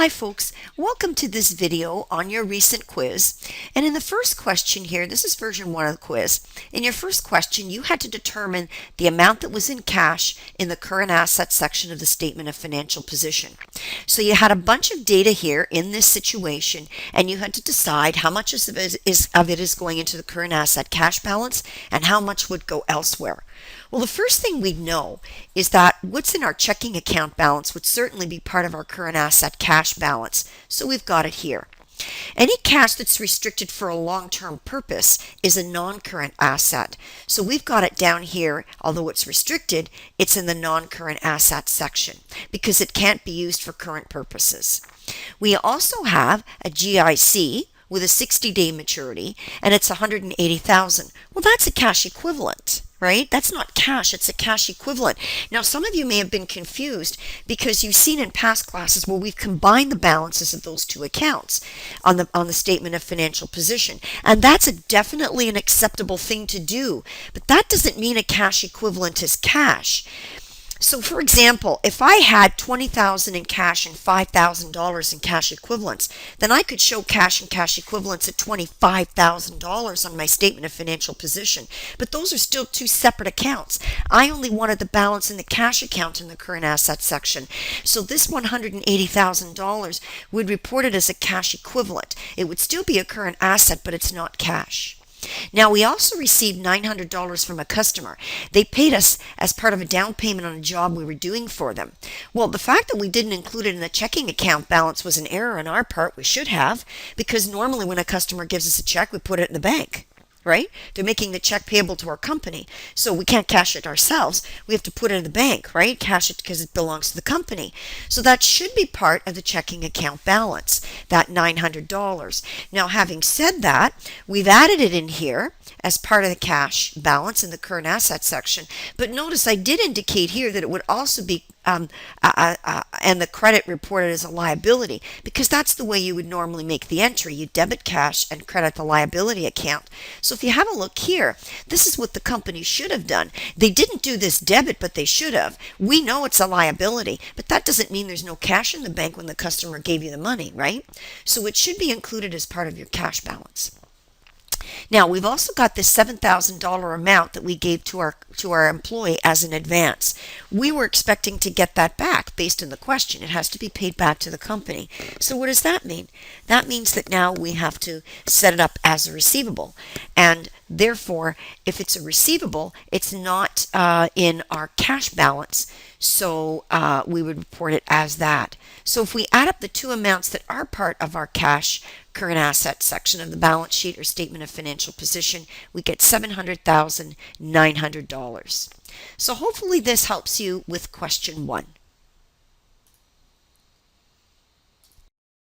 Hi folks, welcome to this video on your recent quiz. And in the first question here, this is version 1 of the quiz. In your first question, you had to determine the amount that was in cash in the current assets section of the statement of financial position. So you had a bunch of data here in this situation, and you had to decide how much of it is going into the current asset cash balance and how much would go elsewhere. Well, the first thing we'd know is that what's in our checking account balance would certainly be part of our current asset cash balance. So we've got it here. Any cash that's restricted for a long-term purpose is a non-current asset. So we've got it down here, although it's restricted, it's in the non-current assets section because it can't be used for current purposes. We also have a GIC with a 60-day maturity, and it's $180,000. Well, that's a cash equivalent, right? That's not cash, it's a cash equivalent. Now, some of you may have been confused because you've seen in past classes where we've combined the balances of those two accounts on the statement of financial position. And that's definitely an acceptable thing to do, but that doesn't mean a cash equivalent is cash. So for example, if I had $20,000 in cash and $5,000 in cash equivalents, then I could show cash and cash equivalents at $25,000 on my statement of financial position. But those are still two separate accounts. I only wanted the balance in the cash account in the current assets section. So this $180,000 would report it as a cash equivalent. It would still be a current asset, but it's not cash. Now, we also received $900 from a customer. They paid us as part of a down payment on a job we were doing for them. Well, the fact that we didn't include it in the checking account balance was an error on our part. We should have, because normally when a customer gives us a check, we put it in the bank. Right? They're making the check payable to our company. So we can't cash it ourselves. We have to put it in the bank, right? Cash it because it belongs to the company. So that should be part of the checking account balance, that $900. Now, having said that, we've added it in here as part of the cash balance in the current assets section. But notice I did indicate here that it would also be and the credit reported as a liability, because that's the way you would normally make the entry. You debit cash and credit the liability account. So if you have a look here, this is what the company should have done. They didn't do this debit, but they should have. We know it's a liability, but that doesn't mean there's no cash in the bank when the customer gave you the money, right? So it should be included as part of your cash balance. Now, we've also got this $7,000 amount that we gave to our employee as an advance. We were expecting to get that back based on the question. It has to be paid back to the company. So what does that mean? That means that now we have to set it up as a receivable. And therefore, if it's a receivable, it's not in our cash balance. So we would report it as that. So if we add up the two amounts that are part of our cash current assets section of the balance sheet or statement of financial position, we get $700,900. So hopefully this helps you with question 1.